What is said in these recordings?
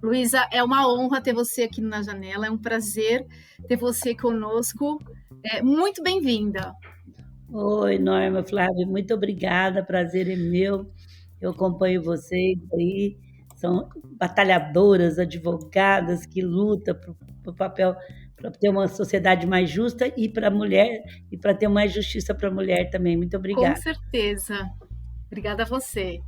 Luísa, é uma honra ter você aqui na Janela, é um prazer ter você conosco. Muito bem-vinda. Oi, Norma, Flávia, muito obrigada, prazer é meu. Eu acompanho vocês aí, são batalhadoras, advogadas que lutam por papel para ter uma sociedade mais justa e para a mulher e para ter mais justiça para a mulher também. Muito Com obrigada. certeza. Obrigada a você.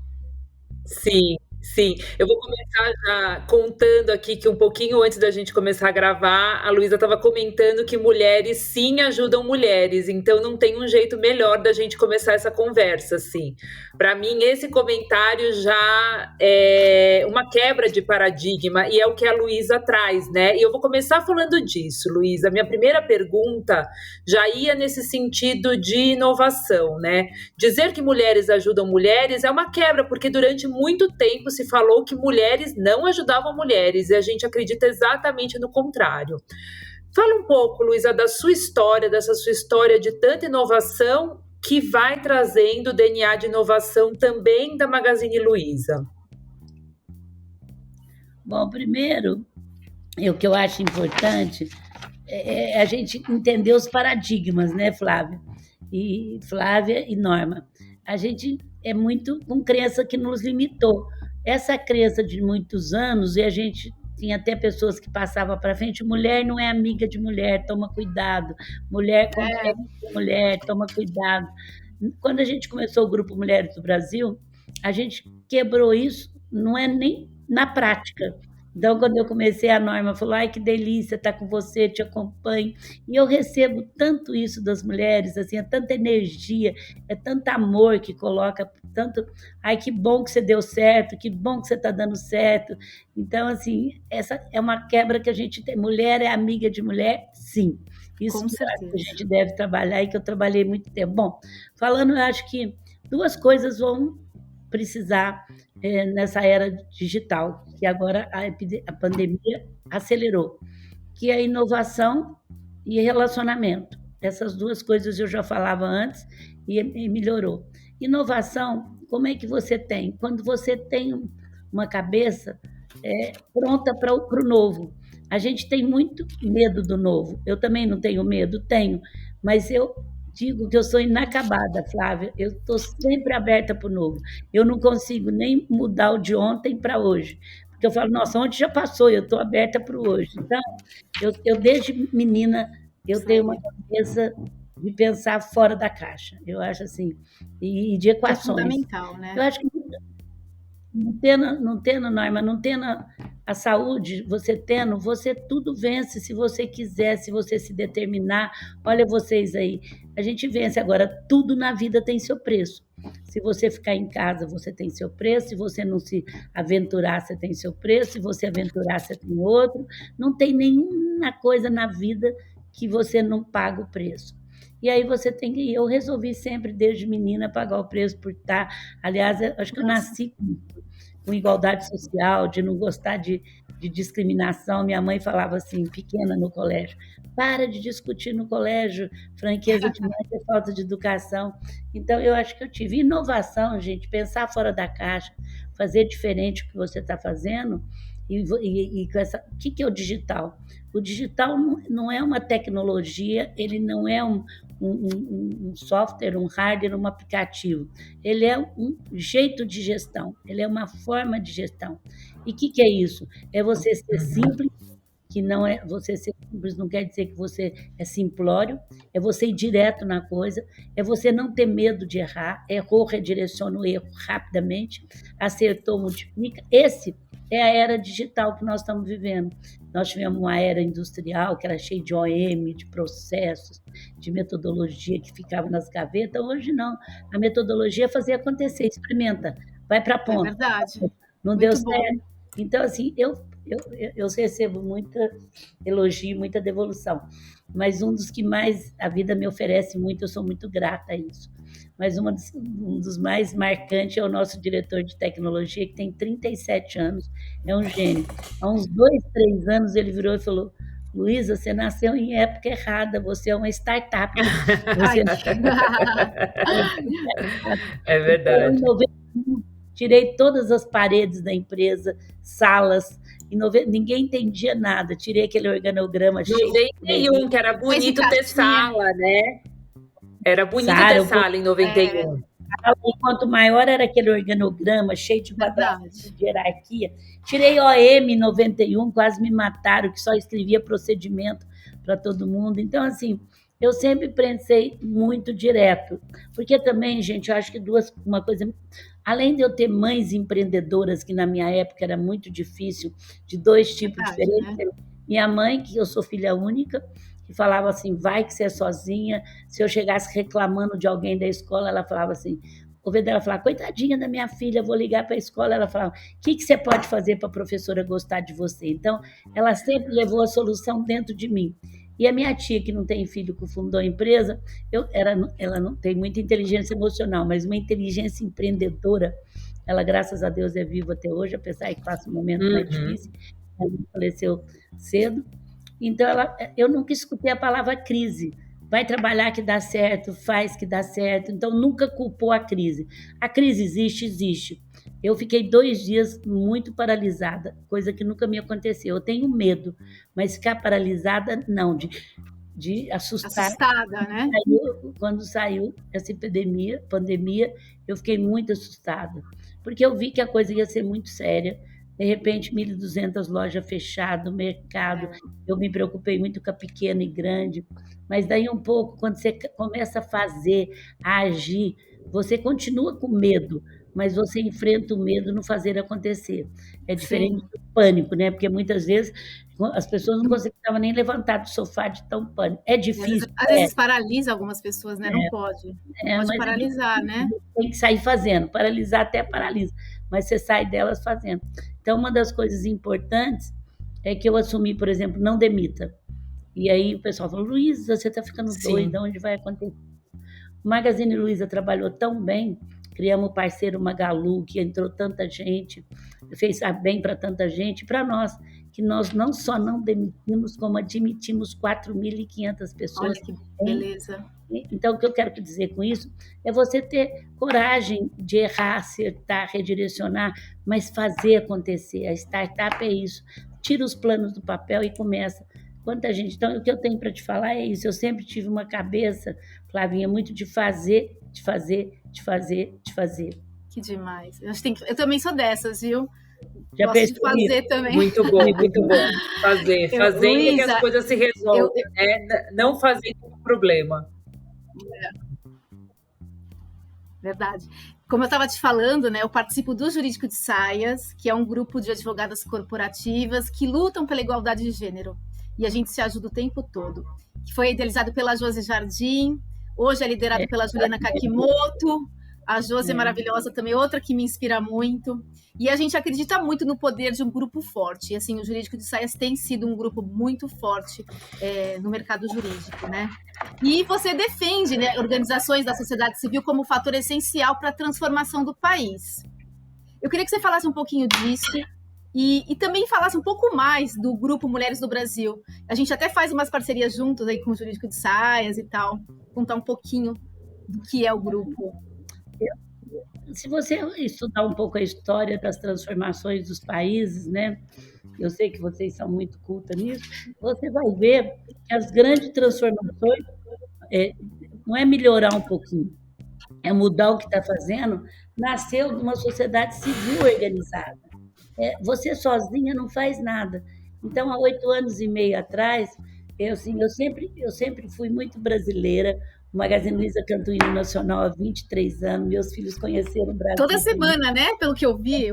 Sim, sim. Eu vou começar já contando aqui que um pouquinho antes da gente começar a gravar, a Luísa estava comentando que mulheres sim ajudam mulheres, então não tem um jeito melhor da gente começar essa conversa, assim. Para mim, esse comentário já é uma quebra de paradigma e é o que a Luísa traz, né? E eu vou começar falando disso, Luísa. Minha primeira pergunta já ia nesse sentido de inovação, né? Dizer que mulheres ajudam mulheres é uma quebra, porque durante muito tempo se falou que mulheres não ajudavam mulheres, e a gente acredita exatamente no contrário. Fala um pouco, Luísa, da sua história, dessa sua história de tanta inovação que vai trazendo o DNA de inovação também da Magazine Luiza. Bom, primeiro, o que eu acho importante é a gente entender os paradigmas, né, Flávia e Norma? A gente é muito com crença que nos limitou. Essa crença de muitos anos, e a gente tinha até pessoas que passavam para frente, mulher não é amiga de mulher, toma cuidado. Mulher compete com mulher, toma cuidado. Quando a gente começou o Grupo Mulheres do Brasil, a gente quebrou isso, não é nem na prática. Então, quando eu comecei, a Norma falou: ai, que delícia estar com você, te acompanho. E eu recebo tanto isso das mulheres, assim, é tanta energia, é tanto amor que coloca, tanto, ai, que bom que você deu certo, que bom que você está dando certo. Então, assim, essa é uma quebra que a gente tem. Mulher é amiga de mulher? Sim. Isso Com que eu acho que a certeza. gente deve trabalhar e que eu trabalhei muito tempo. Bom, falando, eu acho que duas coisas vão precisar nessa era digital, que agora a pandemia acelerou, que é a inovação e relacionamento. Essas duas coisas eu já falava antes e melhorou. Inovação, como é que você tem? Quando você tem uma cabeça pronta para o novo. A gente tem muito medo do novo. Eu também não tenho medo, tenho, mas eu digo que eu sou inacabada, Flávia. Eu estou sempre aberta para o novo. Eu não consigo nem mudar o de ontem para hoje, porque eu falo, nossa, ontem já passou, eu estou aberta para o hoje. Então, eu desde menina, eu tenho uma cabeça de pensar fora da caixa, eu acho assim, e de Que é equações. fundamental, né? Eu acho que não tendo, Norma, não tendo a saúde, você tudo vence se você quiser, se você se determinar. Olha vocês aí, a gente vence agora, tudo na vida tem seu preço. Se você ficar em casa, você tem seu preço, se você não se aventurar, você tem seu preço, se você aventurar, você tem outro. Não tem nenhuma coisa na vida que você não paga o preço. E aí você tem que. Eu resolvi sempre, desde menina, pagar o preço por estar. Aliás, eu acho que eu nasci com igualdade social, de não gostar de discriminação. Minha mãe falava assim, pequena no colégio: para de discutir no colégio, franqueza demais é falta de educação. Então, eu acho que eu tive inovação, gente, pensar fora da caixa, fazer diferente o que você está fazendo. E com essa, o que é o digital? O digital não é uma tecnologia, ele não é um software, um hardware, um aplicativo. Ele é um jeito de gestão, ele é uma forma de gestão. E o que é isso? É você ser simples, que não é você ser simples não quer dizer que você é simplório, é você ir direto na coisa, é você não ter medo de errar, errou, redireciona o erro rapidamente, acertou, multiplica. Esse é a era digital que nós estamos vivendo. Nós tivemos uma era industrial que era cheia de OM, de processos, de metodologia que ficava nas gavetas. Hoje não. A metodologia é fazer acontecer, experimenta, vai para a É ponta. verdade. Não deu Muito bom. certo. Então, assim, eu recebo muita elogio, muita devolução. Mas um dos que mais a vida me oferece muito, eu sou muito grata a isso. Mas um dos mais marcantes é o nosso diretor de tecnologia, que tem 37 anos, é um gênio. Há uns 2, 3 anos ele virou e falou: Luísa, você nasceu em época errada, você é uma startup. Você... É verdade. Tirei todas as paredes da empresa, salas, Ninguém entendia nada. Tirei aquele organograma cheio de 91, que era bonito ter sala, né? Era bonito ter sala em 91. Quanto maior era aquele organograma, cheio de quadrados de hierarquia. Tirei OM em 91, quase me mataram, que só escrevia procedimento para todo mundo. Então, assim, eu sempre pensei muito direto. Porque também, gente, eu acho que uma coisa... Além de eu ter mães empreendedoras, que na minha época era muito difícil, de 2 tipos diferentes. Né? Minha mãe, que eu sou filha única, que falava assim, vai que você é sozinha. Se eu chegasse reclamando de alguém da escola, ela falava assim, o dela falava, coitadinha da minha filha, vou ligar para a escola. Ela falava, o que você pode fazer para a professora gostar de você? Então, ela sempre levou a solução dentro de mim. E a minha tia, que não tem filho, que fundou a empresa, ela não tem muita inteligência emocional, mas uma inteligência empreendedora. Ela, graças a Deus, é viva até hoje, apesar que passa um momento mais difícil. Ela faleceu cedo. Então, eu nunca escutei a palavra crise. Vai trabalhar que dá certo, faz que dá certo. Então, nunca culpou a crise. A crise existe. Eu fiquei 2 dias muito paralisada, coisa que nunca me aconteceu. Eu tenho medo, mas ficar paralisada, não, de assustar. Assustada, né? Quando saiu essa pandemia, eu fiquei muito assustada, porque eu vi que a coisa ia ser muito séria. De repente, 1.200 lojas fechadas, mercado. Eu me preocupei muito com a pequena e grande. Mas daí um pouco, quando você começa a fazer, a agir, você continua com medo, mas você enfrenta o medo no fazer acontecer. É diferente do pânico, né? Porque muitas vezes as pessoas não conseguiam nem levantar do sofá de tão pânico. É difícil. Às vezes paralisa algumas pessoas, né? Não pode. Não pode paralisar, né? Tem que sair fazendo. Paralisar até paralisa, mas você sai delas fazendo. Então, uma das coisas importantes é que eu assumi, por exemplo, não demita. E aí o pessoal falou, Luísa, você está ficando doida, onde vai acontecer? O Magazine Luiza trabalhou tão bem, criamos o parceiro Magalu, que entrou tanta gente, fez bem para tanta gente, para nós, que nós não só não demitimos, como admitimos 4.500 pessoas. Olha que beleza. Então, o que eu quero dizer com isso é você ter coragem de errar, acertar, redirecionar, mas fazer acontecer. A startup é isso. Tira os planos do papel e começa. Quanta gente... Então, o que eu tenho para te falar é isso. Eu sempre tive uma cabeça, Flavinha, muito de fazer. Que demais. Eu também sou dessas, viu? Já gosto de fazer isso? Também. Muito bom. Fazer. Fazendo que as coisas se resolvem, né? Não fazer com problema. Verdade. Como eu estava te falando, né, eu participo do Jurídico de Saias, que é um grupo de advogadas corporativas que lutam pela igualdade de gênero. E a gente se ajuda o tempo todo. Que foi idealizado pela Josi Jardim, hoje é liderado pela Juliana Kakimoto. A Josi é maravilhosa também, outra que me inspira muito. E a gente acredita muito no poder de um grupo forte. E assim, o Jurídico de Saias tem sido um grupo muito forte no mercado jurídico, né? E você defende, né, organizações da sociedade civil como fator essencial para a transformação do país. Eu queria que você falasse um pouquinho disso e também falasse um pouco mais do Grupo Mulheres do Brasil. A gente até faz umas parcerias juntos aí com o Jurídico de Saias e tal. Contar um pouquinho do que é o grupo. Se você estudar um pouco a história das transformações dos países, né? Eu sei que vocês são muito cultas nisso, você vai ver que as grandes transformações não é melhorar um pouquinho, é mudar o que está fazendo, nasceu de uma sociedade civil organizada. Você sozinha não faz nada. Então, há 8 anos e meio atrás, eu sempre fui muito brasileira. O Magazine Luiza canta o hino nacional há 23 anos. Meus filhos conheceram o Brasil. Toda semana, né? Pelo que eu vi.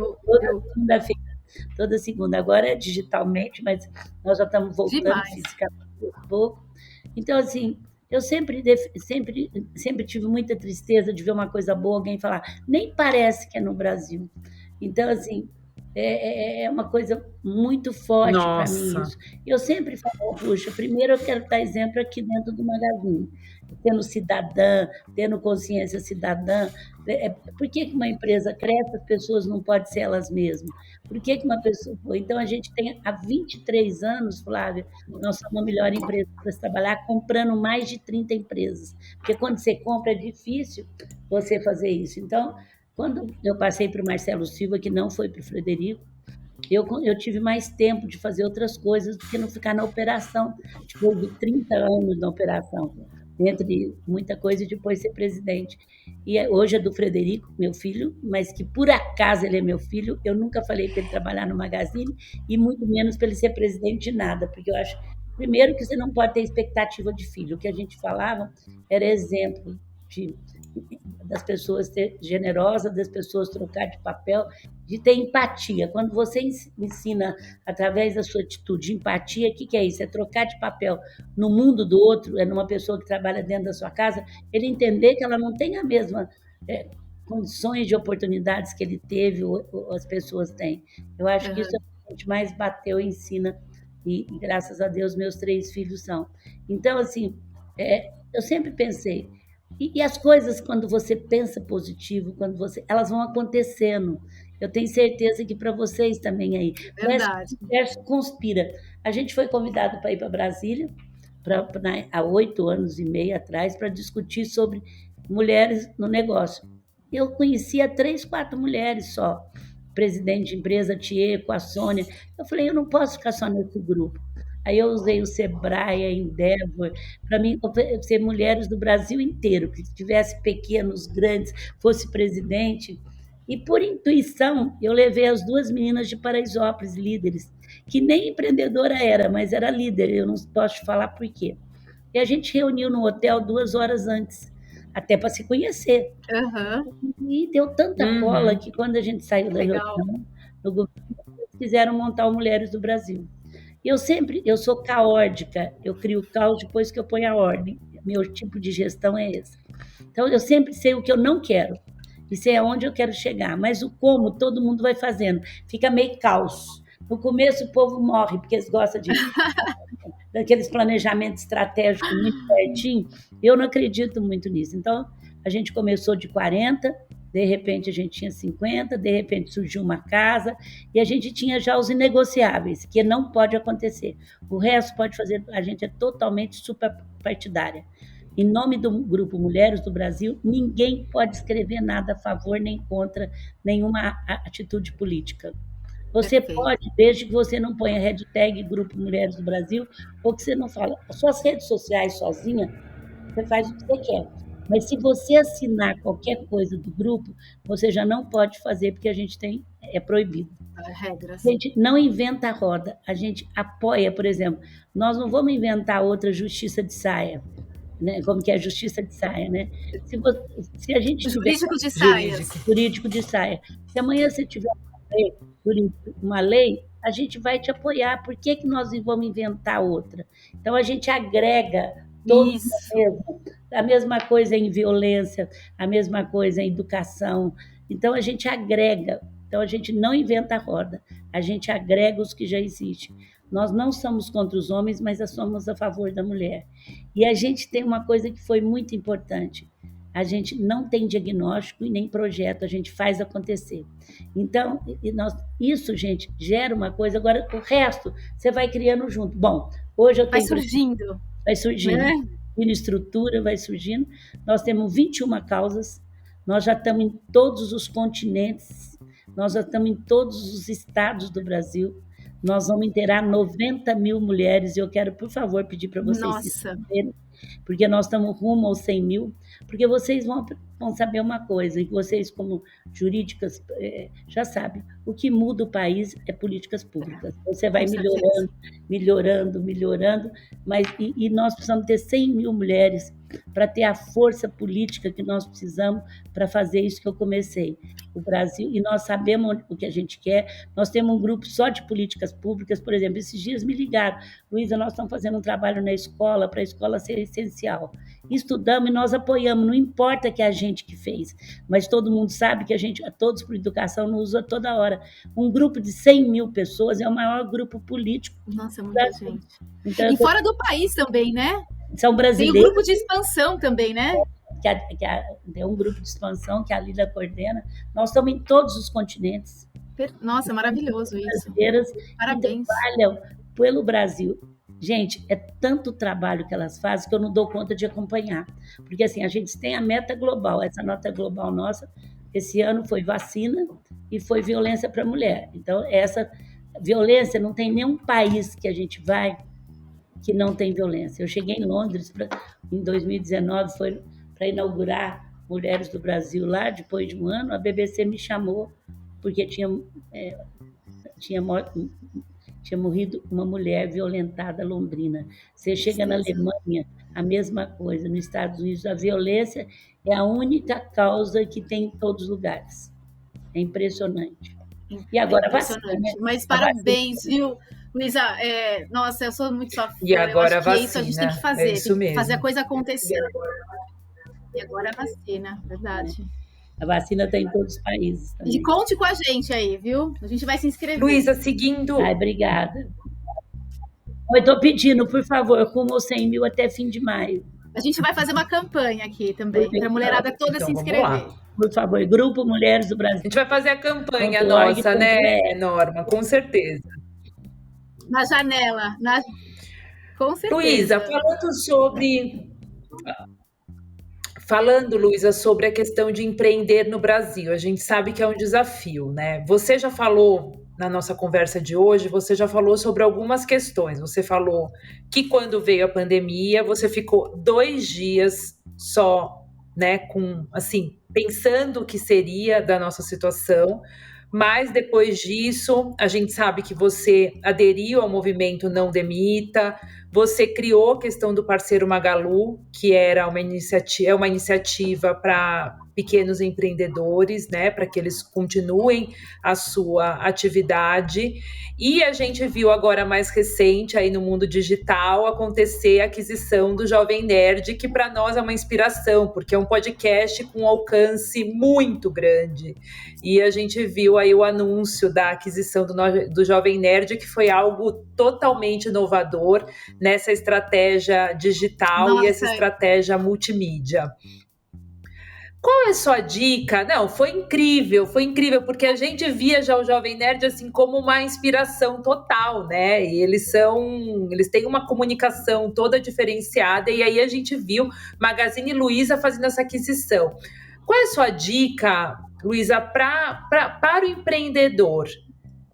Toda segunda. Agora é digitalmente, mas nós já estamos voltando fisicamente um pouco. Então, assim, eu sempre tive muita tristeza de ver uma coisa boa, alguém falar, nem parece que é no Brasil. Então, assim, é uma coisa muito forte para mim isso. Eu sempre falo, puxa, primeiro eu quero dar exemplo aqui dentro do Magazine, tendo cidadã, tendo consciência cidadã. Por que uma empresa cresce, as pessoas não podem ser elas mesmas? Por que uma pessoa... Então, a gente tem, há 23 anos, Flávia, nós somos a melhor empresa para se trabalhar, comprando mais de 30 empresas. Porque quando você compra, é difícil você fazer isso. Então, quando eu passei para o Marcelo Silva, que não foi para o Frederico, eu tive mais tempo de fazer outras coisas do que não ficar na operação. Tipo, de 30 anos na operação, entre muita coisa, e depois ser presidente. Hoje é do Frederico, meu filho, mas que por acaso ele é meu filho, eu nunca falei para ele trabalhar no Magazine, e muito menos para ele ser presidente de nada, porque eu acho, primeiro, que você não pode ter expectativa de filho. O que a gente falava era exemplo de, das pessoas ser generosas, das pessoas trocar de papel, de ter empatia. Quando você ensina, através da sua atitude, empatia, o que é isso? É trocar de papel no mundo do outro, é numa pessoa que trabalha dentro da sua casa, ele entender que ela não tem a mesma condições de oportunidades que ele teve ou as pessoas têm. Eu acho que isso é o que a gente mais bateu e ensina, e graças a Deus meus 3 filhos são. Então, assim, eu sempre pensei, e as coisas, quando você pensa positivo, elas vão acontecendo. Eu tenho certeza que para vocês também aí. Parece que Verdade. o universo conspira. A gente foi convidado para ir para Brasília, há 8 anos e meio atrás, para discutir sobre mulheres no negócio. Eu conhecia 3, 4 mulheres só, presidente de empresa, Tieco, a Sônia. Eu falei, eu não posso ficar só nesse grupo. Aí eu usei o Sebrae, a Endeavor, para mim ser mulheres do Brasil inteiro, que tivesse pequenos, grandes, fosse presidente. E por intuição, eu levei as 2 meninas de Paraisópolis, líderes, que nem empreendedora era, mas era líder, eu não posso te falar por quê. E a gente reuniu no hotel 2 horas antes, até para se conhecer. E deu tanta cola que quando a gente saiu da reunião, no governo, eles quiseram montar o Mulheres do Brasil. Eu sou caótica, eu crio caos depois que eu ponho a ordem. Meu tipo de gestão é esse. Então, eu sempre sei o que eu não quero e sei aonde eu quero chegar, mas o como todo mundo vai fazendo. Fica meio caos. No começo, o povo morre, porque eles gostam daqueles planejamentos estratégicos muito certinho. Eu não acredito muito nisso. Então, a gente começou de 40, de repente a gente tinha 50, de repente surgiu uma casa, e a gente tinha já os inegociáveis, que não pode acontecer. O resto pode fazer, a gente é totalmente superpartidária. Em nome do Grupo Mulheres do Brasil, ninguém pode escrever nada a favor nem contra nenhuma atitude política. Você pode, desde que você não ponha hashtag Grupo Mulheres do Brasil, ou que você não fala. As suas redes sociais sozinha, você faz o que você quer. Mas se você assinar qualquer coisa do grupo, você já não pode fazer, porque a gente é proibido. Regras. A gente não inventa a roda, a gente apoia, por exemplo, nós não vamos inventar outra justiça de saia, né? Como que é a justiça de saia, né? Se a gente tiver Jurídico de saias. Jurídico de saia, se amanhã você tiver uma lei, a gente vai te apoiar. Por que nós vamos inventar outra? Então, a gente agrega todos a mesma coisa em violência, a mesma coisa em educação. Então, a gente agrega. Então, a gente não inventa a roda, a gente agrega os que já existem. Nós não somos contra os homens, mas somos a favor da mulher. E a gente tem uma coisa que foi muito importante. A gente não tem diagnóstico e nem projeto, a gente faz acontecer. Então, isso, gente, gera uma coisa. Agora, o resto, você vai criando junto. Bom, hoje eu tenho... Vai surgindo. Estrutura, vai surgindo. Nós temos 21 causas, nós já estamos em todos os continentes, nós já estamos em todos os estados do Brasil. Nós vamos inteirar 90 mil mulheres, e eu quero, por favor, pedir para vocês se inscreverem, porque nós estamos rumo aos 100 mil, porque vocês vão saber uma coisa, e vocês, como jurídicas, já sabem, o que muda o país é políticas públicas. Você vai melhorando, mas e nós precisamos ter 100 mil mulheres para ter a força política que nós precisamos para fazer isso que eu comecei. O Brasil, e nós sabemos o que a gente quer, nós temos um grupo só de políticas públicas, por exemplo, esses dias me ligaram, Luísa, nós estamos fazendo um trabalho na escola, para a escola ser essencial. Estudamos e nós apoiamos, não importa que a gente que fez, mas todo mundo sabe que a gente, todos por educação, não usa toda hora. Um grupo de 100 mil pessoas é o maior grupo político. Nossa, muita gente. Então, e fora do país também, né? São brasileiros. Tem o grupo de expansão também, né? É um grupo de expansão que a Lila coordena. Nós estamos em todos os continentes. Nossa, maravilhoso isso. Brasileiras Parabéns. Que trabalham pelo Brasil. Gente, é tanto trabalho que elas fazem que eu não dou conta de acompanhar. Porque assim, a gente tem a meta global, essa nota global nossa, Esse ano foi vacina e foi violência para a mulher. Então, essa violência não tem nenhum país que a gente vai que não tem violência. Eu cheguei em Londres em 2019, foi para inaugurar Mulheres do Brasil lá, depois de um ano, a BBC me chamou, porque tinha morrido uma mulher violentada londrina. Você chega na Alemanha, a mesma coisa. Nos Estados Unidos, a violência é a única causa que tem em todos os lugares. É impressionante. E agora impressionante. Vacina, né? Mas parabéns, viu, Luísa? Nossa, eu sou muito sua fã. E agora eu acho a que é isso a gente tem que fazer. é isso tem que fazer a mesmo. coisa acontecer. E agora a vacina, verdade. A vacina está em todos os países também. E conte com a gente aí, viu? A gente vai se inscrever. Luísa, seguindo... Ai, obrigada. Eu estou pedindo, por favor, rumo aos 100 mil até fim de maio. A gente vai fazer uma campanha aqui também, para a mulherada toda Então, se vamos inscrever. lá. Por favor, Grupo Mulheres do A Brasil. gente vai fazer a campanha .org, nossa, né, Norma? Com certeza. Na janela. Com certeza. Luísa, Luísa, sobre a questão de empreender no Brasil, a gente sabe que é um desafio, né? Você já falou, na nossa conversa de hoje, você já falou sobre algumas questões. Você falou que quando veio a pandemia, você ficou 2 dias só, né, pensando o que seria da nossa situação, mas depois disso, a gente sabe que você aderiu ao movimento Não Demita, você criou a questão do Parceiro Magalu, que era uma iniciativa para pequenos empreendedores, né, para que eles continuem a sua atividade. E a gente viu agora mais recente, aí no mundo digital, acontecer a aquisição do Jovem Nerd, que para nós é uma inspiração, porque é um podcast com um alcance muito grande. E a gente viu aí o anúncio da aquisição do Jovem Nerd, que foi algo totalmente inovador nessa estratégia digital e essa estratégia multimídia. Qual é a sua dica? Não, foi incrível, porque a gente via já o Jovem Nerd assim como uma inspiração total, né? E eles têm uma comunicação toda diferenciada, e aí a gente viu Magazine Luiza fazendo essa aquisição. Qual é a sua dica, Luísa, para o empreendedor?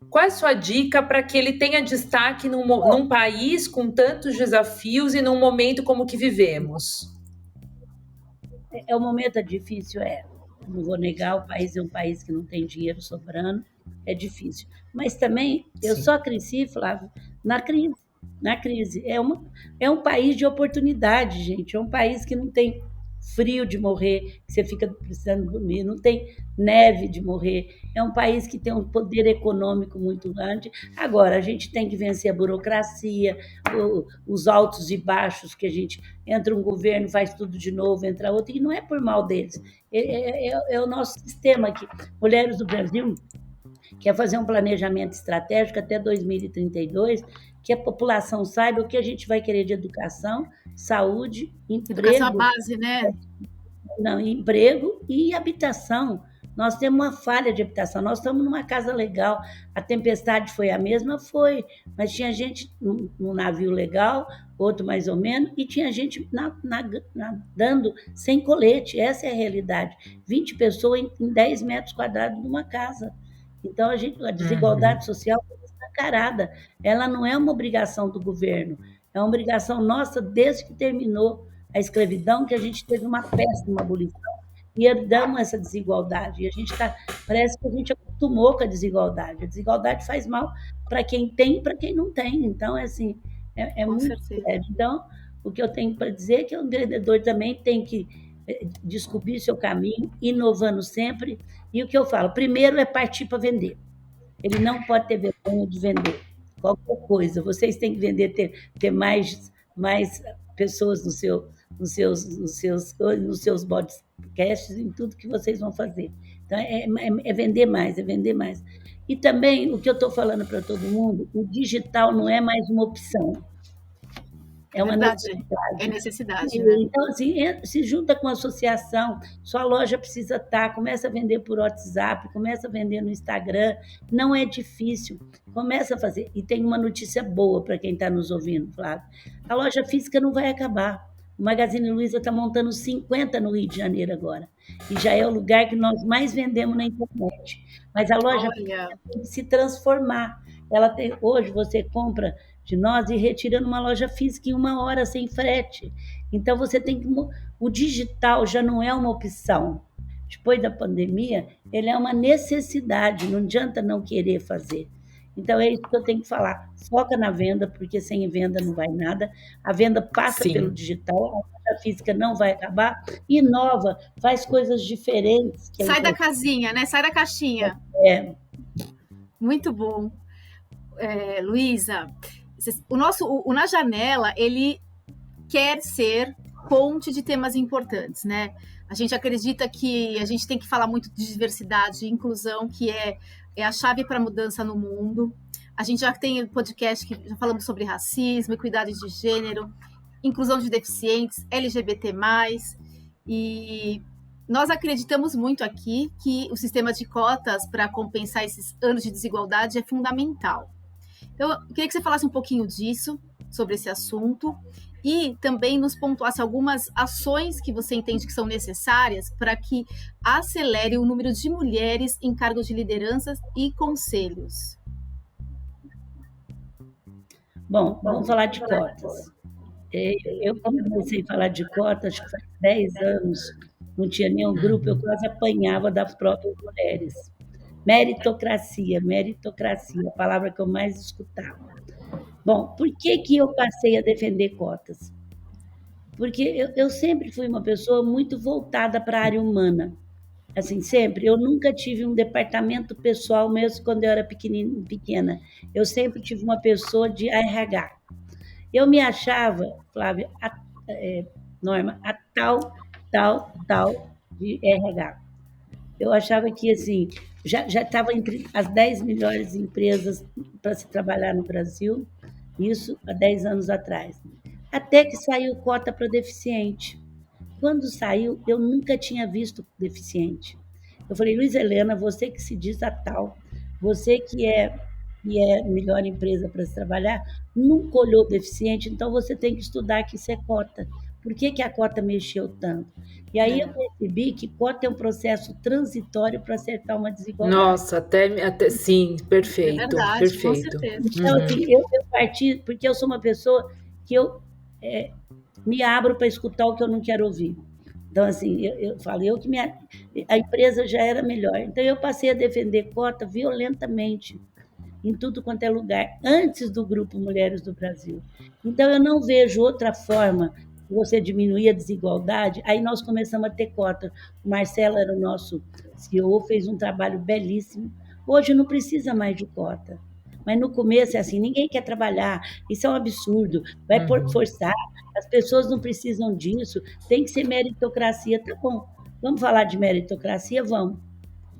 Qual é a sua dica para que ele tenha destaque num país com tantos desafios e num momento como o que vivemos? O momento difícil, não vou negar, o país é um país que não tem dinheiro sobrando, é difícil. Mas também, eu só cresci, Flávio, na crise. É um país de oportunidade, gente, é um país que não tem frio de morrer, que você fica precisando dormir, não tem neve de morrer, é um país que tem um poder econômico muito grande. Agora, a gente tem que vencer a burocracia, os altos e baixos, que a gente entra um governo, faz tudo de novo, entra outro, e não é por mal deles, é o nosso sistema aqui. Mulheres do Brasil quer fazer um planejamento estratégico até 2032, que a população saiba o que a gente vai querer de educação, saúde, emprego. Educação base, né? Não, emprego e habitação. Nós temos uma falha de habitação, nós estamos numa casa legal, a tempestade foi a mesma? Foi, mas tinha gente num navio legal, outro mais ou menos, e tinha gente nadando sem colete, essa é a realidade. 20 pessoas em 10 metros quadrados de uma casa. Então, a desigualdade social foi escancarada. Ela não é uma obrigação do governo, é uma obrigação nossa desde que terminou a escravidão, que a gente teve uma péssima abolição e herdamos essa desigualdade. E a gente parece que a gente acostumou com a desigualdade. A desigualdade faz mal para quem tem e para quem não tem. Então, assim, é muito sério. Então, o que eu tenho para dizer é que o empreendedor também tem que descobrir seu caminho, inovando sempre. E o que eu falo, primeiro é partir para vender. Ele não pode ter vergonha de vender qualquer coisa. Vocês têm que vender, ter mais pessoas nos seus podcasts, em tudo que vocês vão fazer. Então, é vender mais. E também, o que eu estou falando para todo mundo, o digital não é mais uma opção. É uma necessidade. É necessidade, né? Então, assim, se junta com a associação, sua loja precisa estar, começa a vender por WhatsApp, começa a vender no Instagram, não é difícil, começa a fazer. E tem uma notícia boa para quem está nos ouvindo, Flávio. A loja física não vai acabar. O Magazine Luiza está montando 50 no Rio de Janeiro agora. E já é o lugar que nós mais vendemos na internet. Mas a loja Olha, tem que se transformar. Hoje você compra de nós e retira numa loja física em 1 hora sem frete. Então você tem que. O digital já não é uma opção. Depois da pandemia, ele é uma necessidade, não adianta não querer fazer. Então é isso que eu tenho que falar. Foca na venda, porque sem venda não vai nada. A venda passa pelo Sim, digital, a loja física não vai acabar. Inova, faz coisas diferentes, que é sai da importante. casinha, né? Sai da caixinha. É, Muito bom. Luísa, o Na Janela, ele quer ser ponte de temas importantes, né? A gente acredita que a gente tem que falar muito de diversidade e inclusão, que é a chave para a mudança no mundo. A gente já tem podcast que já falamos sobre racismo, equidade de gênero, inclusão de deficientes, LGBT+, e nós acreditamos muito aqui que o sistema de cotas para compensar esses anos de desigualdade é fundamental. Então, eu queria que você falasse um pouquinho disso, sobre esse assunto, e também nos pontuasse algumas ações que você entende que são necessárias para que acelere o número de mulheres em cargos de lideranças e conselhos. bom, vamos falar de cotas. Eu comecei a falar de cotas, acho que faz 10 anos, não tinha nenhum grupo, eu quase apanhava das próprias mulheres. Meritocracia, meritocracia, a palavra que eu mais escutava. Bom, por que eu passei a defender cotas? Porque eu sempre fui uma pessoa muito voltada para a área humana. Assim, sempre. Eu nunca tive um departamento pessoal, mesmo quando eu era pequena. Eu sempre tive uma pessoa de RH. Eu me achava, Flávia, Norma, a tal de RH. Eu achava que, assim, já estava entre as 10 melhores empresas para se trabalhar no Brasil, isso há 10 anos atrás. Até que saiu cota para deficiente. Quando saiu, eu nunca tinha visto deficiente. Eu falei, Luiz Helena, você que se diz a tal, você que é a melhor empresa para se trabalhar, nunca olhou deficiente, então você tem que estudar que isso é cota. Por que a cota mexeu tanto? E aí eu percebi que cota é um processo transitório para acertar uma desigualdade. nossa, até sim, É perfeito, verdade, com perfeito. certeza. Então, assim, eu parti, porque eu sou uma pessoa que eu me abro para escutar o que eu não quero ouvir. Então, assim, eu falo, a empresa já era melhor. Então, eu passei a defender cota violentamente em tudo quanto é lugar, antes do Grupo Mulheres do Brasil. Então, eu não vejo outra forma de você diminuir a desigualdade. Aí nós começamos a ter cota. O Marcelo era o nosso CEO, fez um trabalho belíssimo. Hoje não precisa mais de cota. Mas no começo é assim, ninguém quer trabalhar, isso é um absurdo, vai forçar, as pessoas não precisam disso, tem que ser meritocracia. Tá bom, vamos falar de meritocracia? Vamos.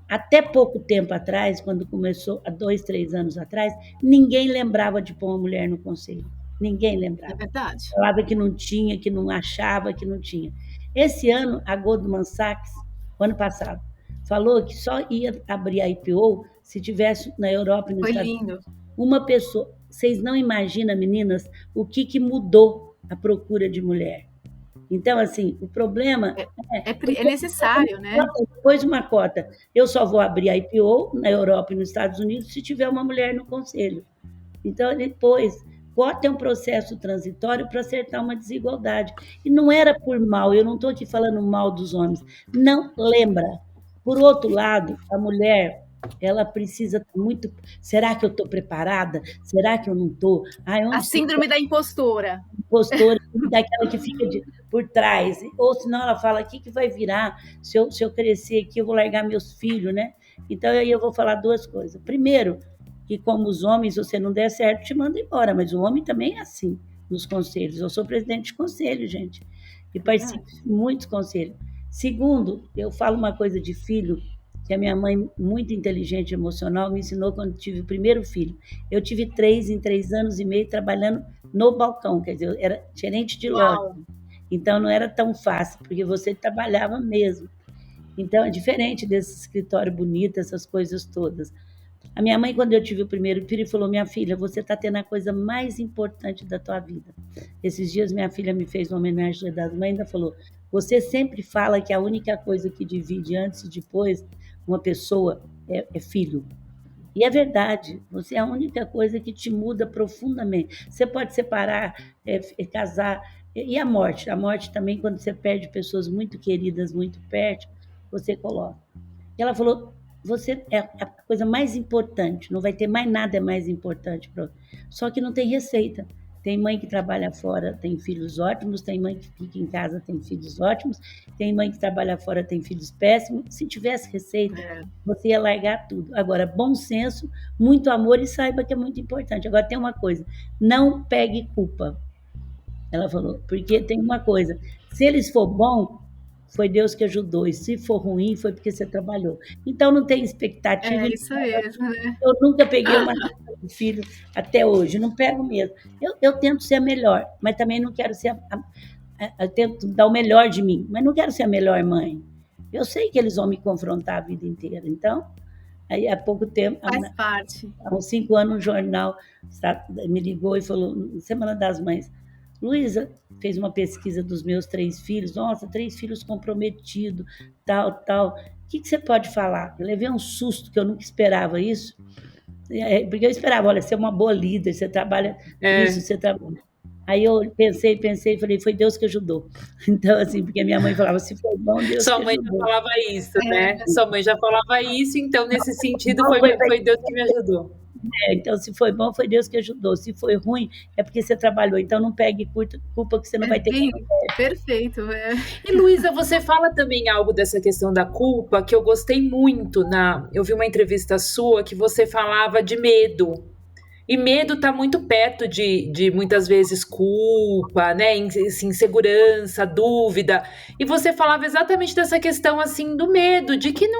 Até pouco tempo atrás, quando começou, há 2, 3 anos atrás, ninguém lembrava de pôr uma mulher no conselho. Ninguém É lembrava. verdade. Falava que não tinha, que não achava, que não tinha. Esse ano, a Goldman Sachs, o ano passado, falou que só ia abrir a IPO se tivesse na Europa e nos Foi Estados lindo. Unidos uma pessoa. Vocês não imaginam, meninas, o que mudou a procura de mulher. Então, assim, o problema É necessário, né? depois de uma cota. Eu só vou abrir a IPO na Europa e nos Estados Unidos se tiver uma mulher no conselho. Então, depois, cota é um processo transitório para acertar uma desigualdade. E não era por mal, eu não estou aqui falando mal dos homens. Não lembra. Por outro lado, a mulher, ela precisa muito. Será que eu estou preparada? Será que eu não estou? A síndrome da impostora. Impostora, daquela que fica por trás. Ou senão ela fala: o que vai virar? Se eu crescer aqui, eu vou largar meus filhos, né? Então, aí eu vou falar duas coisas. Primeiro, que como os homens, se você não der certo, te manda embora. Mas o homem também é assim nos conselhos. Eu sou presidente de conselho, gente. E participo de muitos conselhos. Segundo, eu falo uma coisa de filho, que a minha mãe, muito inteligente e emocional, me ensinou quando tive o primeiro filho. Eu tive 3 em 3 anos e meio trabalhando no balcão, quer dizer, eu era gerente de loja. Uau. Então, não era tão fácil, porque você trabalhava mesmo. Então, é diferente desse escritório bonito, essas coisas todas. A minha mãe, quando eu tive o primeiro filho, falou: minha filha, você está tendo a coisa mais importante da tua vida. Esses dias minha filha me fez uma homenagem das mães e ainda falou: você sempre fala que a única coisa que divide antes e depois uma pessoa é filho. E é verdade, você é a única coisa que te muda profundamente. Você pode separar, casar, e a morte? A morte também, quando você perde pessoas muito queridas, muito perto, você coloca. E ela falou: você é a coisa mais importante, não vai ter mais nada mais importante. Só que não tem receita. Tem mãe que trabalha fora, tem filhos ótimos, tem mãe que fica em casa, tem filhos ótimos, tem mãe que trabalha fora, tem filhos péssimos. Se tivesse receita, você ia largar tudo. Agora, bom senso, muito amor e saiba que é muito importante. Agora, tem uma coisa: não pegue culpa. Ela falou, porque tem uma coisa: se eles for bom, foi Deus que ajudou, e se for ruim, foi porque você trabalhou. Então, não tem expectativa. É isso mesmo, né? Eu nunca peguei uma raiva do filho até hoje, não pego mesmo. Eu tento ser a melhor, mas também não quero ser eu tento dar o melhor de mim, mas não quero ser a melhor mãe. Eu sei que eles vão me confrontar a vida inteira. Então, aí há pouco tempo, Faz parte. há uns 5 anos, um jornal me ligou e falou, Semana das Mães: Luísa, fez uma pesquisa dos meus 3 filhos, nossa, 3 filhos comprometidos, tal, tal. O que você pode falar? Eu levei um susto, que eu nunca esperava isso, porque eu esperava, olha, você é uma boa líder, você trabalha isso, você trabalha. Aí eu pensei e falei: foi Deus que ajudou. Então, assim, porque minha mãe falava: se for bom, Deus Sua que mãe ajudou. já falava isso, né? Sua mãe já falava isso, então, nesse sentido, foi Deus que me ajudou. Então, se foi bom, foi Deus que ajudou. Se foi ruim, é porque você trabalhou. Então, não pegue culpa que você não vai ter que... Perfeito. E, Luísa, você fala também algo dessa questão da culpa que eu gostei muito. Eu vi uma entrevista sua que você falava de medo. E medo está muito perto de muitas vezes culpa, né? Insegurança, dúvida. E você falava exatamente dessa questão assim do medo, de que ele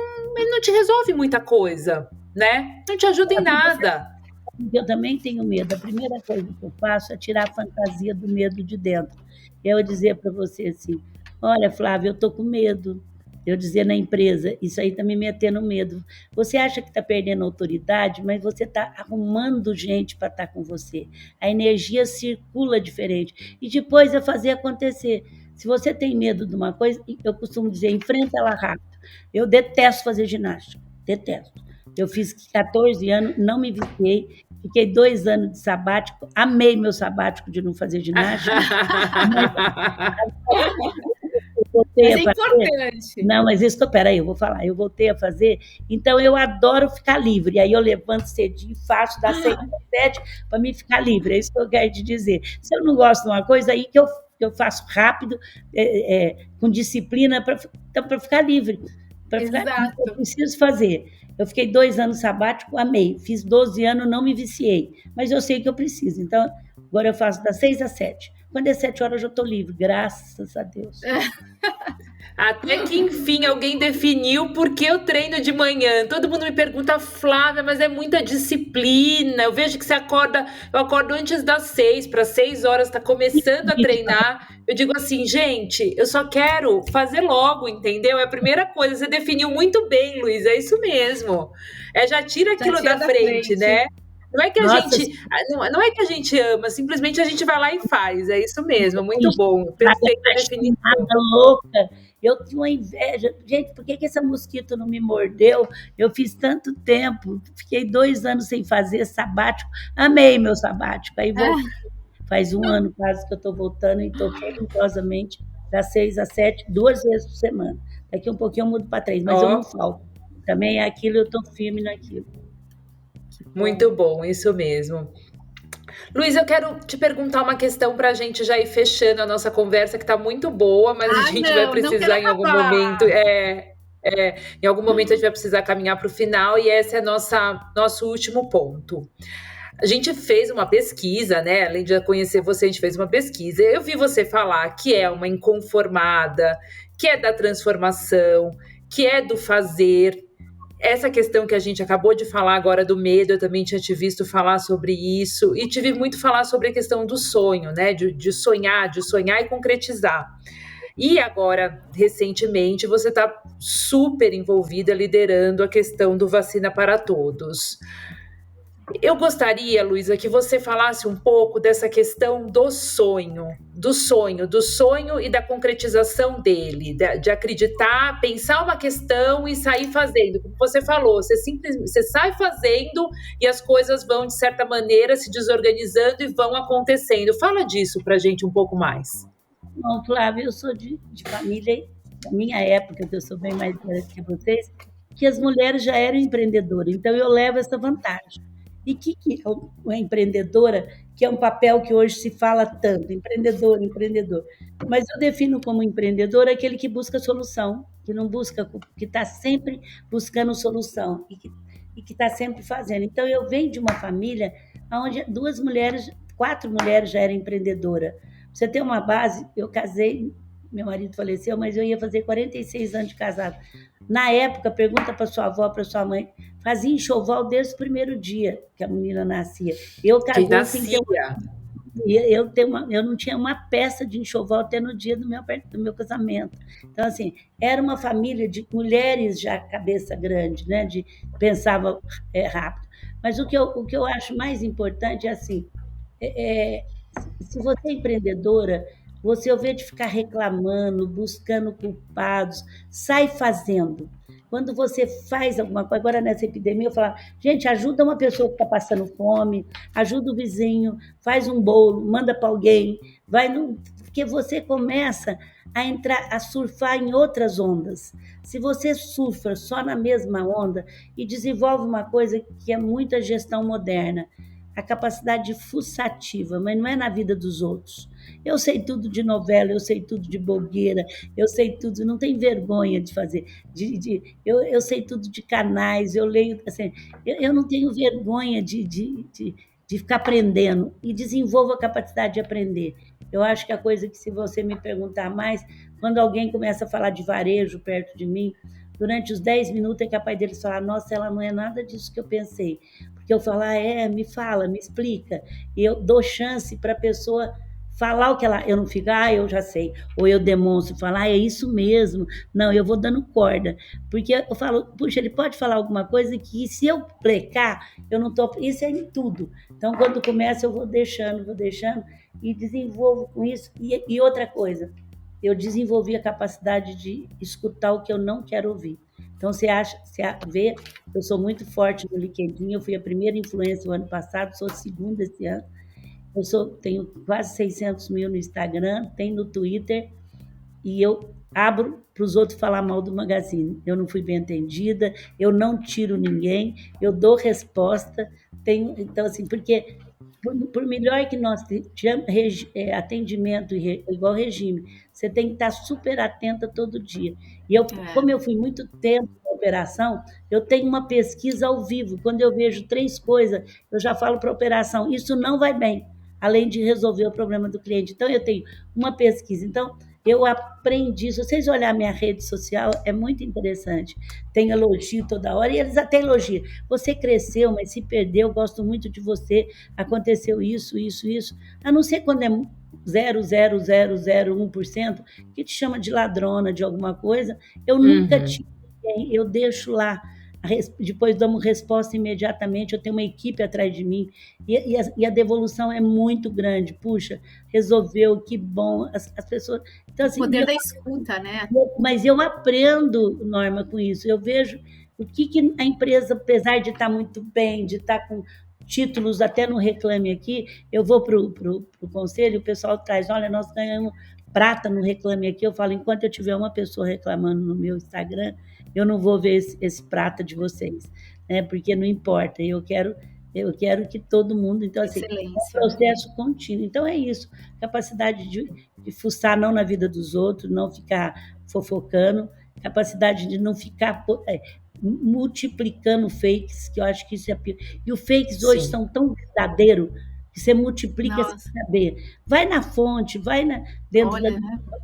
não te resolve muita coisa, né? Não te ajuda em nada. Eu também tenho medo. A primeira coisa que eu faço é tirar a fantasia do medo de dentro. Eu dizer para você assim: olha, Flávia, eu estou com medo. Eu dizer na empresa, isso aí está me metendo medo. Você acha que está perdendo autoridade, mas você está arrumando gente para estar com você. A energia circula diferente. E depois é fazer acontecer. Se você tem medo de uma coisa, eu costumo dizer: enfrenta ela rápido. Eu detesto fazer ginástica, detesto. Eu fiz 14 anos, não me viciei, fiquei 2 anos de sabático, amei meu sabático de não fazer ginástica. Mas é importante. Não, mas isso, peraí, eu vou falar. Eu voltei a fazer, então eu adoro ficar livre. Aí eu levanto cedinho, faço das 6 às 7 para me ficar livre. É isso que eu quero te dizer. Se eu não gosto de uma coisa, aí que eu faço rápido, com disciplina, para ficar livre. Exato. Eu preciso fazer. Eu fiquei 2 anos sabático, amei. Fiz 12 anos, não me viciei. Mas eu sei que eu preciso. Então, agora eu faço das 6 às 7. Quando é 7 horas, eu já estou livre, graças a Deus. Até que, enfim, alguém definiu por que eu treino de manhã. Todo mundo me pergunta: Flávia, mas é muita disciplina. Eu vejo que você acorda, eu acordo antes das 6, para 6 horas, está começando a treinar. Eu digo assim, gente, eu só quero fazer logo, entendeu? É a primeira coisa. Você definiu muito bem, Luiz, é isso mesmo. Já tira aquilo da frente, né? Não é que não é que a gente ama, simplesmente a gente vai lá e faz. É isso mesmo, muito bom. Perfeita definição. Louca. Eu tinha uma inveja. Gente, por que esse mosquito não me mordeu? Eu fiz tanto tempo, fiquei 2 anos sem fazer sabático. Amei meu sabático. Aí faz 1 ano quase que eu estou voltando e estou religiosamente das 6 às 7, 2 vezes por semana. Daqui um pouquinho eu mudo para 3, mas eu não falto. Também é aquilo, eu estou firme naquilo. Muito bom, isso mesmo. Luiz, eu quero te perguntar uma questão para a gente já ir fechando a nossa conversa, que está muito boa, mas a gente vai precisar em algum momento. Em algum momento a gente vai precisar caminhar para o final, e esse é nosso último ponto. A gente fez uma pesquisa, né? Além de conhecer você, a gente fez uma pesquisa. Eu vi você falar que é uma inconformada, que é da transformação, que é do fazer. Essa questão que a gente acabou de falar agora do medo, eu também tinha te visto falar sobre isso, e te vi muito falar sobre a questão do sonho, né? De sonhar e concretizar. E agora, recentemente, você está super envolvida liderando a questão do Vacina para Todos. Eu gostaria, Luísa, que você falasse um pouco dessa questão do sonho e da concretização dele, de acreditar, pensar uma questão e sair fazendo. Como você falou, você sai fazendo e as coisas vão, de certa maneira, se desorganizando e vão acontecendo. Fala disso para a gente um pouco mais. Bom, Flávia, eu sou de família, da minha época, que eu sou bem mais velha que vocês, que as mulheres já eram empreendedoras, então eu levo essa vantagem. E que é uma empreendedora, que é um papel que hoje se fala tanto, empreendedor, empreendedor. Mas eu defino como empreendedor aquele que busca solução, que não busca, que está sempre buscando solução e que está sempre fazendo. Então, eu venho de uma família onde 4 mulheres já eram empreendedoras. Você tem uma base, eu casei, meu marido faleceu, mas eu ia fazer 46 anos de casado. Na época, pergunta para sua avó, para sua mãe, fazia enxoval desde o primeiro dia que a menina nascia. Eu casei sem ter eu não tinha uma peça de enxoval até no dia do meu casamento. Então, assim, era uma família de mulheres já cabeça grande, né? Pensava rápido. Mas o que eu acho mais importante é assim, se você é empreendedora, você, ao invés de ficar reclamando, buscando culpados, sai fazendo. Quando você faz alguma coisa, agora nessa epidemia, eu falo, gente, ajuda uma pessoa que está passando fome, ajuda o vizinho, faz um bolo, manda para alguém, porque você começa a entrar, a surfar em outras ondas. Se você surfa só na mesma onda e desenvolve uma coisa que é muita gestão moderna, a capacidade fuçativa, mas não é na vida dos outros. Eu sei tudo de novela, eu sei tudo de blogueira, eu sei tudo, não tem vergonha de fazer. Eu sei tudo de canais, eu leio. Assim, eu não tenho vergonha de ficar aprendendo e desenvolvo a capacidade de aprender. Eu acho que a coisa que, se você me perguntar mais, quando alguém começa a falar de varejo perto de mim, durante os 10 minutos é capaz deles falar, nossa, ela não é nada disso que eu pensei. Porque eu falo, me fala, me explica. E eu dou chance para a pessoa falar o que ela... Eu não fico, eu já sei. Ou eu demonstro, falar, é isso mesmo. Não, eu vou dando corda. Porque eu falo, puxa, ele pode falar alguma coisa que, se eu plecar, eu não estou... Isso é em tudo. Então, quando começa, eu vou deixando, e desenvolvo com isso. E outra coisa, eu desenvolvi a capacidade de escutar o que eu não quero ouvir. Então, você vê, eu sou muito forte no LinkedIn, eu fui a primeira influencer o ano passado, sou a segunda esse ano. Tenho quase 600 mil no Instagram, tenho no Twitter, e eu abro para os outros falar mal do Magazine. Eu não fui bem atendida, eu não tiro ninguém, eu dou resposta. Então, assim, porque por melhor que nós tenhamos atendimento igual regime, você tem que estar super atenta todo dia. E como eu fui muito tempo na operação, eu tenho uma pesquisa ao vivo. Quando eu vejo 3 coisas, eu já falo para a operação, isso não vai bem, além de resolver o problema do cliente. Então, eu tenho uma pesquisa. Então, eu aprendi. Se vocês olharem minha rede social, é muito interessante. Tem elogio toda hora, e eles até elogiam. Você cresceu, mas se perdeu, gosto muito de você, aconteceu isso. A não ser quando é 0,0001% que te chama de ladrona de alguma coisa, eu nunca tive ninguém, eu deixo lá. Depois damos resposta imediatamente, eu tenho uma equipe atrás de mim, e a devolução é muito grande. Puxa, resolveu, que bom, as pessoas... Então, assim, o poder da escuta, né? Mas eu aprendo, Norma, com isso. Eu vejo o que a empresa, apesar de estar muito bem, de estar com títulos até no Reclame Aqui, eu vou para o conselho, o pessoal traz, olha, nós ganhamos prata no Reclame Aqui, eu falo, enquanto eu tiver uma pessoa reclamando no meu Instagram, eu não vou ver esse prata de vocês, né? Porque não importa, eu quero que todo mundo... Então, assim, é um processo contínuo. Então, é isso, capacidade de fuçar não na vida dos outros, não ficar fofocando, capacidade de não ficar multiplicando fakes, que eu acho que isso é pior. E os fakes hoje são tão verdadeiros que você multiplica sem saber. Vai na fonte, vai dentro,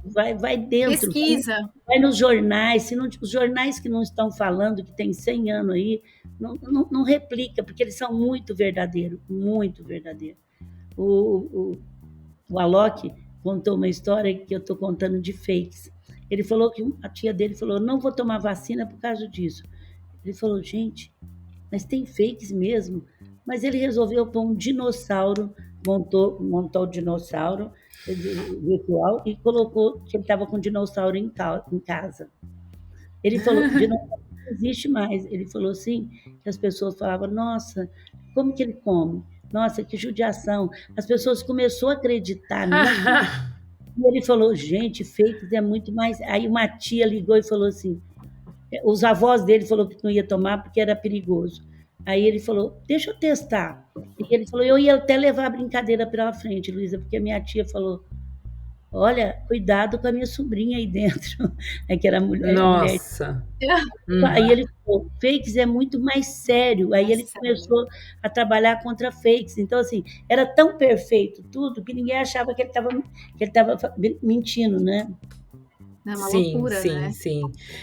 vai dentro. Pesquisa. Vai nos jornais, os jornais que não estão falando, que tem 100 anos aí, não replica, porque eles são muito verdadeiros, muito verdadeiros. O Alok contou uma história que eu estou contando de fakes. Ele falou que a tia dele falou, não vou tomar vacina por causa disso. Ele falou, gente, mas tem fakes mesmo? Mas ele resolveu pôr um dinossauro, montou o dinossauro virtual e colocou que ele estava com um dinossauro em casa. Ele falou que dinossauro não existe mais. Ele falou assim, que as pessoas falavam, nossa, como que ele come? Nossa, que judiação. As pessoas começaram a acreditar nisso. E ele falou, gente, fakes é muito mais... Aí uma tia ligou e falou assim, os avós dele falou que não ia tomar porque era perigoso. Aí ele falou, deixa eu testar. E ele falou, eu ia até levar a brincadeira pela frente, Luísa, porque a minha tia falou, olha, cuidado com a minha sobrinha aí dentro. É que era mulher. Nossa. Aí ele falou, fakes é muito mais sério. Aí ele começou a trabalhar contra fakes. Então, assim, era tão perfeito tudo que ninguém achava que ele estava mentindo, né? É uma loucura, né? Sim.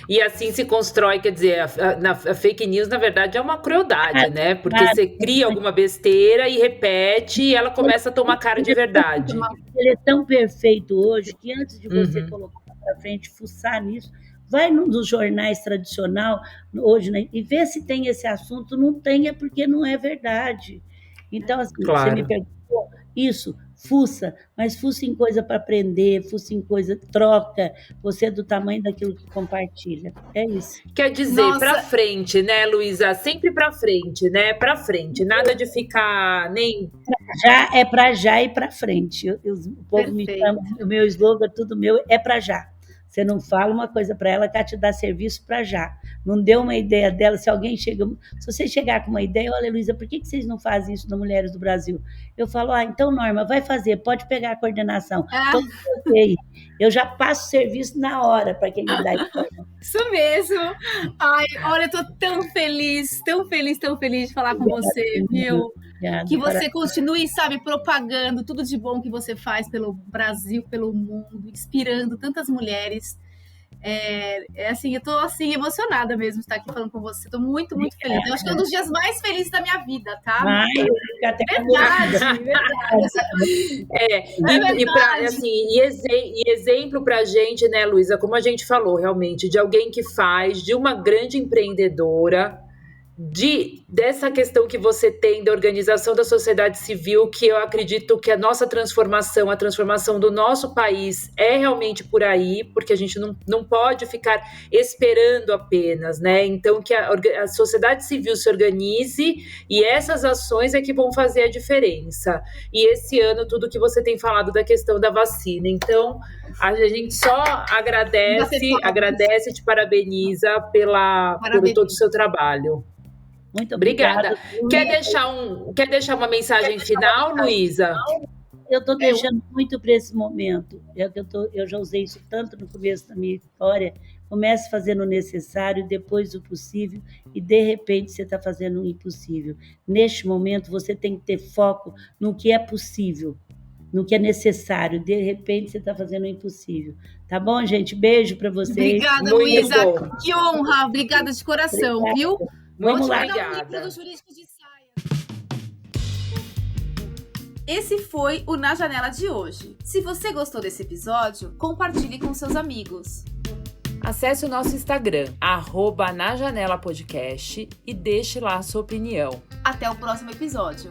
E assim se constrói, quer dizer, a fake news, na verdade, é uma crueldade, né? Porque você cria alguma besteira e repete e ela começa a tomar cara de verdade. Ele é tão perfeito hoje que antes de você colocar para frente, fuçar nisso, vai num dos jornais tradicional hoje, né, e vê se tem esse assunto. Não tem, é porque não é verdade. Então, assim, Claro. Você me perguntou isso, fuça, mas fuça em coisa para aprender, fuça em coisa, troca, você é do tamanho daquilo que compartilha. É isso. Quer dizer, para frente, né, Luísa? Sempre para frente, né? Para frente, nada de ficar nem... Já é para já e para frente. O povo me chama, o meu slogan, tudo meu, é para já. Você não fala uma coisa para ela que ela te dá serviço para já. Não deu uma ideia dela. Se você chegar com uma ideia, olha, Luísa, por que vocês não fazem isso nas Mulheres do Brasil? Eu falo, então, Norma, vai fazer, pode pegar a coordenação. Eu já passo serviço na hora para quem me dá isso mesmo. Ai, olha, eu tô tão feliz de falar com você, viu? Obrigada, que você continue, sabe, propagando tudo de bom que você faz pelo Brasil, pelo mundo, inspirando tantas mulheres. Assim, eu tô assim, emocionada mesmo de estar aqui falando com você. Tô muito feliz. Eu acho que é um dos dias mais felizes da minha vida, tá? Verdade. E exemplo pra gente, né, Luísa, como a gente falou, realmente, de alguém que faz, de uma grande empreendedora, dessa questão que você tem da organização da sociedade civil, que eu acredito que a nossa transformação, a transformação do nosso país é realmente por aí, porque a gente não pode ficar esperando apenas, né? Então, que a sociedade civil se organize e essas ações é que vão fazer a diferença. E esse ano, tudo que você tem falado da questão da vacina. Então, a gente só agradece e te parabeniza por todo o seu trabalho. Muito obrigada. Quer deixar uma mensagem final, Luísa? Eu estou deixando muito para esse momento. Eu já usei isso tanto no começo da minha história. Comece fazendo o necessário, depois o possível, e de repente você está fazendo o impossível. Neste momento, você tem que ter foco no que é possível, no que é necessário. De repente, você está fazendo o impossível. Tá bom, gente? Beijo para vocês. Obrigada, Luísa. Que honra. Obrigada de coração, viu? Vamos lá. Obrigada. Esse foi o Na Janela de hoje. Se você gostou desse episódio, compartilhe com seus amigos. Acesse o nosso Instagram, @najanelapodcast, e deixe lá a sua opinião. Até o próximo episódio.